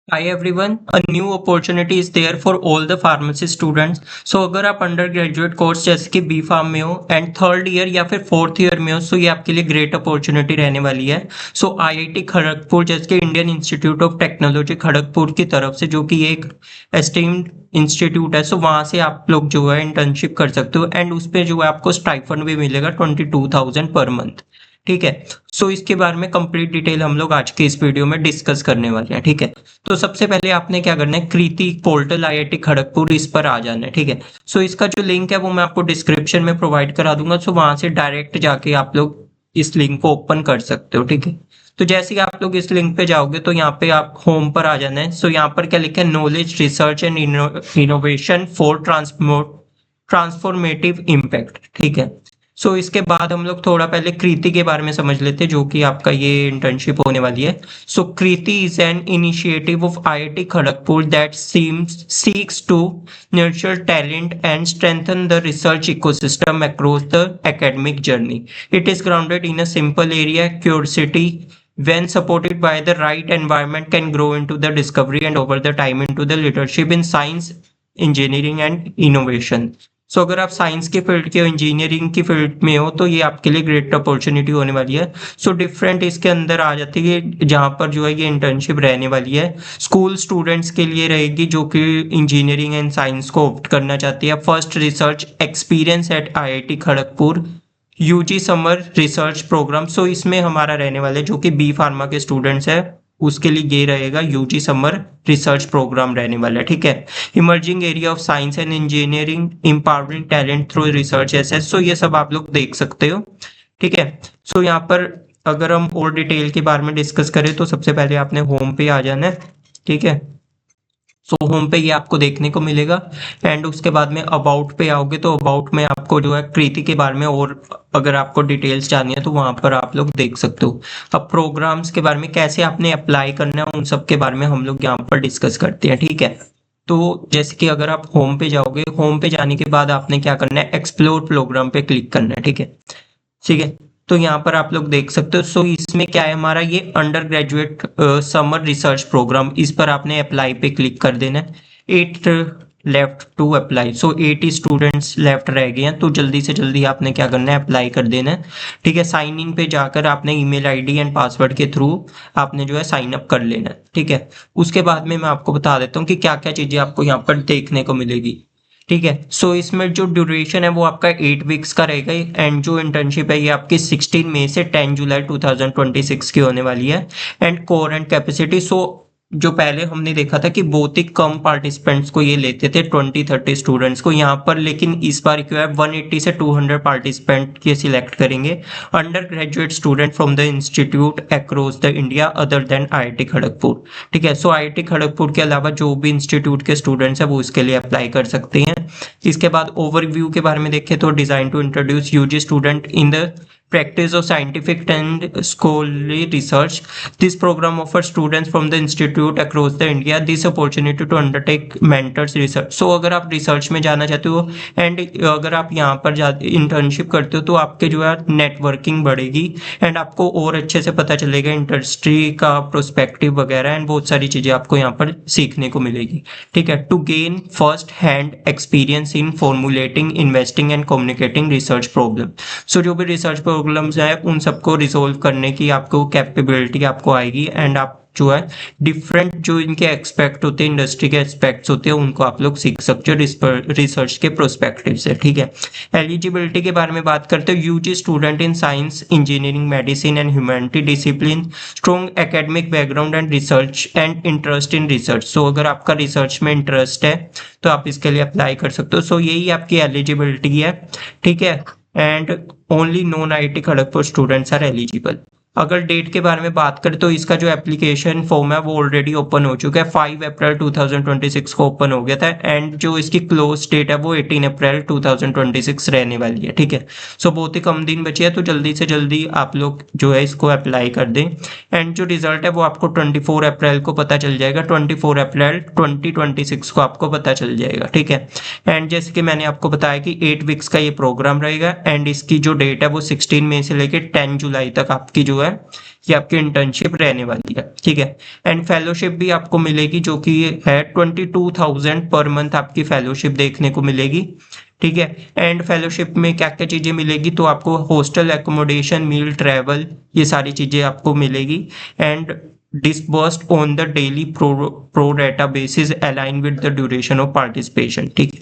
Hi everyone, a new opportunity is there for all the pharmacy students. So अगर आप under graduate course जैसे कि B farm में हो एंड थर्ड ईयर या फिर फोर्थ ईयर में हो, सो ये आपके लिए ग्रेट अपॉर्चुनिटी रहने वाली है। सो आईआईटी खड़गपुर जैसे कि Indian institute of technology Kharagpur की तरफ से, जो कि एक एस्टीम्ड इंस्टीट्यूट है, सो वहाँ से आप लोग जो है इंटर्नशिप कर सकते हो एंड उस पर जो है आपको स्टाइफंड भी मिलेगा 22,000 पर मंथ। ठीक है। सो इसके बारे में कंप्लीट डिटेल हम लोग आज के इस वीडियो में डिस्कस करने वाले हैं। ठीक है। तो सबसे पहले आपने क्या करना है, कृति पोर्टल आईआईटी खड़गपुर, इस पर आ जाना है। ठीक है। सो इसका जो लिंक है वो मैं आपको डिस्क्रिप्शन में प्रोवाइड करा दूंगा। सो वहां से डायरेक्ट जाके आप लोग इस लिंक को ओपन कर सकते हो। ठीक है। तो जैसे ही आप लोग इस लिंक पे जाओगे तो यहाँ पे आप होम पर आ जाना है। सो यहाँ पर क्या लिखा है, knowledge research and innovation for transformative impact. ठीक है। सो इसके बाद हम लोग थोड़ा पहले कृति के बारे में समझ लेते हैं, जो कि आपका ये इंटर्नशिप होने वाली है। So Kriti is an initiative of IIT Kharagpur that seeks to nurture talent and strengthen the research ecosystem across the academic journey. It is grounded in a simple area, curiosity. When supported by the right environment, can grow into the discovery and over the time into the leadership in science, engineering and innovation. सो अगर आप science के field के engineering की field में हो तो ये आपके लिए ग्रेट अपॉर्चुनिटी होने वाली है। सो डिफरेंट इसके अंदर आ जाती है, जहाँ पर जो है ये इंटर्नशिप रहने वाली है। स्कूल स्टूडेंट्स के लिए रहेगी जो कि इंजीनियरिंग एंड साइंस को ऑप्ट करना चाहती है। First research experience at IIT Kharagpur, UG summer research program. So इसमें हमारा रहने वाले जो कि बी फार्मा के स्टूडेंट्स है उसके लिए ये रहेगा यूजी समर रिसर्च प्रोग्राम रहने वाला है। ठीक है। Emerging area of science and engineering, empowering talent through research access. So ये सब आप लोग देख सकते हो। ठीक है। सो यहाँ पर अगर हम और डिटेल के बारे में डिस्कस करें तो सबसे पहले आपने होम पे आ जाना है। ठीक है। सो होम पे ये आपको देखने को मिलेगा एंड उसके बाद में अबाउट पे आओगे तो अबाउट में आपको जो है कृति के बारे में और अगर आपको डिटेल्स जाननी है तो वहां पर आप लोग देख सकते हो। अब प्रोग्राम्स के बारे में कैसे आपने अप्लाई करना है उन सब के बारे में हम लोग यहाँ पर डिस्कस करते हैं। ठीक है। तो जैसे कि अगर आप होम पे जाओगे, होम पे जाने के बाद आपने क्या करना है, एक्सप्लोर प्रोग्राम पे क्लिक करना है। ठीक है। ठीक है। तो यहाँ पर आप लोग देख सकते हो। सो इसमें क्या है, हमारा ये undergraduate summer research programme, इस पर आपने अप्लाई पे क्लिक कर देना है। 8 left to apply. So 80 students left रह गए हैं, तो जल्दी से जल्दी आपने क्या करना है, अप्लाई कर देना है। ठीक है। साइन इन पे जाकर आपने ईमेल आईडी एंड पासवर्ड के थ्रू आपने जो है साइन अप कर लेना है। ठीक है। उसके बाद में मैं आपको बता देता हूँ कि क्या क्या चीजें आपको यहाँ पर देखने को मिलेगी। ठीक है। सो इसमें जो ड्यूरेशन है वो आपका 8 वीक्स का रहेगा एंड जो इंटर्नशिप है ये आपकी 16 मई से 10 जुलाई 2026 की होने वाली है। एंड कोर एंड कैपेसिटी, सो जो पहले हमने देखा था कि बहुत ही कम पार्टिसिपेंट्स को ये लेते थे, 20-30 स्टूडेंट्स को यहाँ पर, लेकिन इस बार क्यों है 180 से 200 पार्टिसिपेंट के सिलेक्ट करेंगे under graduate student from the institute across the India other than IIT Kharagpur. ठीक है। सो आईआईटी खड़गपुर के अलावा जो भी इंस्टीट्यूट के स्टूडेंट्स है वो इसके लिए अप्लाई कर सकते हैं। इसके बाद ओवरव्यू के बारे में देखें तो design to introduce UG student in the practice of scientific and scholarly research. This program offers students from the institute across the India this opportunity to undertake mentors research. So अगर आप research में जाना चाहते हो and अगर आप यहाँ पर इंटर्नशिप करते हो तो आपके जो है नेटवर्किंग बढ़ेगी एंड आपको और अच्छे से पता चलेगा इंडस्ट्री का प्रोस्पेक्टिव वगैरह एंड बहुत सारी चीजें आपको यहाँ पर सीखने को मिलेगी। ठीक है। To gain first hand experience in formulating, investing and communicating research problem. So जो भी रिसर्च प्रॉब्लम्स है उन सबको रिजोल्व करने की आपको कैपेबिलिटी आपको आएगी एंड आप जो है डिफरेंट जो इनके एक्सपेक्ट होते हैं, इंडस्ट्री के एक्सपेक्ट्स होते हैं, उनको आप लोग सीख सकते हो रिसर्च के प्रोस्पेक्टिव से। ठीक है। एलिजिबिलिटी के बारे में बात करते हो, UG student in science, engineering, medicine and humanity discipline, strong academic background and research and interest in research. So अगर आपका रिसर्च में इंटरेस्ट है तो आप इसके लिए अप्लाई कर सकते हो। सो यही आपकी एलिजिबिलिटी है। ठीक है। And only non IIT Kharagpur students are eligible. अगर डेट के बारे में बात करें तो इसका जो एप्लीकेशन फॉर्म है वो ऑलरेडी ओपन हो चुका है, 5 अप्रैल 2026 को ओपन हो गया था एंड जो इसकी क्लोज डेट है वो 18 अप्रैल 2026 रहने वाली है। ठीक है। सो बहुत ही कम दिन बचे हैं, तो जल्दी से जल्दी आप लोग जो है इसको अप्लाई कर दें एंड जो रिजल्ट है वो आपको 24 अप्रैल को पता चल जाएगा, 24 अप्रैल 2026 को आपको पता चल जाएगा। ठीक है। एंड जैसे कि मैंने आपको बताया कि 8 वीक्स का ये प्रोग्राम रहेगा एंड इसकी जो डेट है वो 16 मई से लेकर 10 जुलाई तक आपकी जो है है ये आपकी इंटर्नशिप रहने वाली है, ठीक है। एंड फेलोशिप भी आपको मिलेगी जो कि है 22,000 पर मंथ आपकी फेलोशिप देखने को मिलेगी, ठीक है। एंड फेलोशिप में क्या क्या चीजें मिलेगी, तो आपको हॉस्टल एकोमोडेशन, मील, ट्रैवल, ये सारी चीजें आपको मिलेगी। And disbursed on the daily pro rata basis aligned with the duration of participation, ठीक है।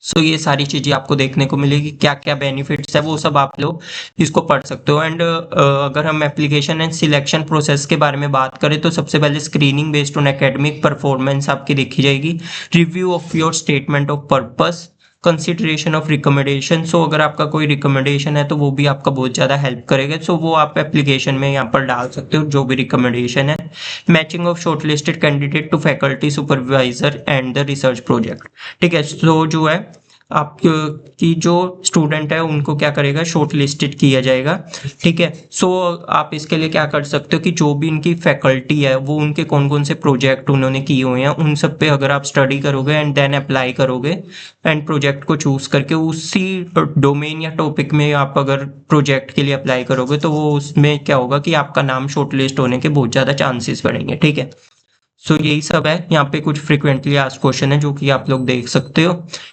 सो ये सारी चीजें आपको देखने को मिलेगी, क्या क्या बेनिफिट्स है वो सब आप लोग इसको पढ़ सकते हो। एंड अगर हम एप्लीकेशन एंड सिलेक्शन प्रोसेस के बारे में बात करें तो सबसे पहले screening based on academic performance आपकी देखी जाएगी, review of your statement of purpose, consideration of recommendation. So अगर आपका कोई रिकमेंडेशन है तो वो भी आपका बहुत ज़्यादा हेल्प करेगा, सो वो आप एप्लीकेशन में यहाँ पर डाल सकते हो जो भी रिकमेंडेशन है। Matching of shortlisted candidate to faculty supervisor and the research project, ठीक है। सो जो है आपकी जो स्टूडेंट है उनको क्या करेगा, शॉर्ट लिस्टेड किया जाएगा, ठीक है। सो आप इसके लिए क्या कर सकते हो कि जो भी इनकी फैकल्टी है वो उनके कौन कौन से प्रोजेक्ट उन्होंने किए हुए हैं उन सब पे अगर आप स्टडी करोगे एंड देन अप्लाई करोगे एंड प्रोजेक्ट को चूज करके उसी डोमेन या टॉपिक में आप अगर प्रोजेक्ट के लिए अप्लाई करोगे तो वो उसमें क्या होगा कि आपका नाम शॉर्ट लिस्ट होने के बहुत ज़्यादा चांसेस बढ़ेंगे, ठीक है। सो यही सब है, यहाँ पे कुछ फ्रिक्वेंटली आस्क्ड क्वेश्चन है जो कि आप लोग देख सकते हो,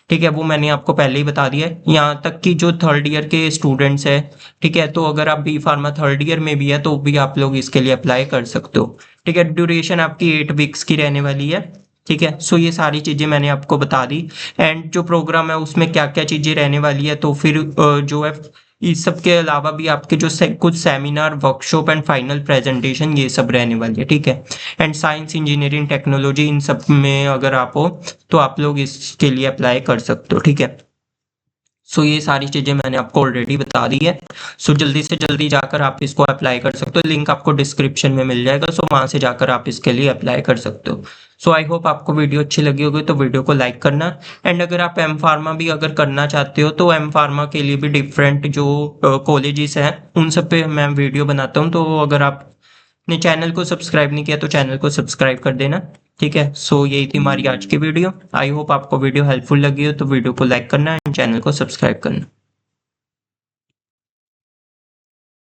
ठीक है। वो मैंने आपको पहले ही बता दिया है। यहाँ तक कि जो थर्ड ईयर के स्टूडेंट्स है, ठीक है, तो अगर आप बी फार्मा थर्ड ईयर में भी है तो भी आप लोग इसके लिए अप्लाई कर सकते हो, ठीक है। ड्यूरेशन आपकी 8 वीक्स की रहने वाली है, ठीक है। सो ये सारी चीजें मैंने आपको बता दी। एंड जो प्रोग्राम है उसमें क्या क्या चीजें रहने वाली है, तो फिर जो है इस सब के अलावा भी आपके जो कुछ seminar, workshop and final presentation ये सब रहने वाली है, ठीक है। एंड साइंस, इंजीनियरिंग, टेक्नोलॉजी, इन सब में अगर आप हो तो आप लोग इसके लिए अप्लाई कर सकते हो, ठीक है। सो ये सारी चीज़ें मैंने आपको ऑलरेडी बता दी है। सो जल्दी से जल्दी जाकर आप इसको अप्लाई कर सकते हो, लिंक आपको डिस्क्रिप्शन में मिल जाएगा, सो वहाँ से जाकर आप इसके लिए अप्लाई कर सकते हो। सो आई होप आपको वीडियो अच्छी लगी होगी तो वीडियो को लाइक करना। एंड अगर आप एम फार्मा भी अगर करना चाहते हो तो एम फार्मा के लिए भी डिफरेंट जो कॉलेजेस हैं उन सब पे मैं वीडियो बनाता हूँ, तो अगर आपने चैनल को सब्सक्राइब नहीं किया तो चैनल को सब्सक्राइब कर देना, ठीक है। सो यही थी हमारी आज की वीडियो। आई होप आपको वीडियो हेल्पफुल लगी हो तो वीडियो को लाइक करना एंड चैनल को सब्सक्राइब करना।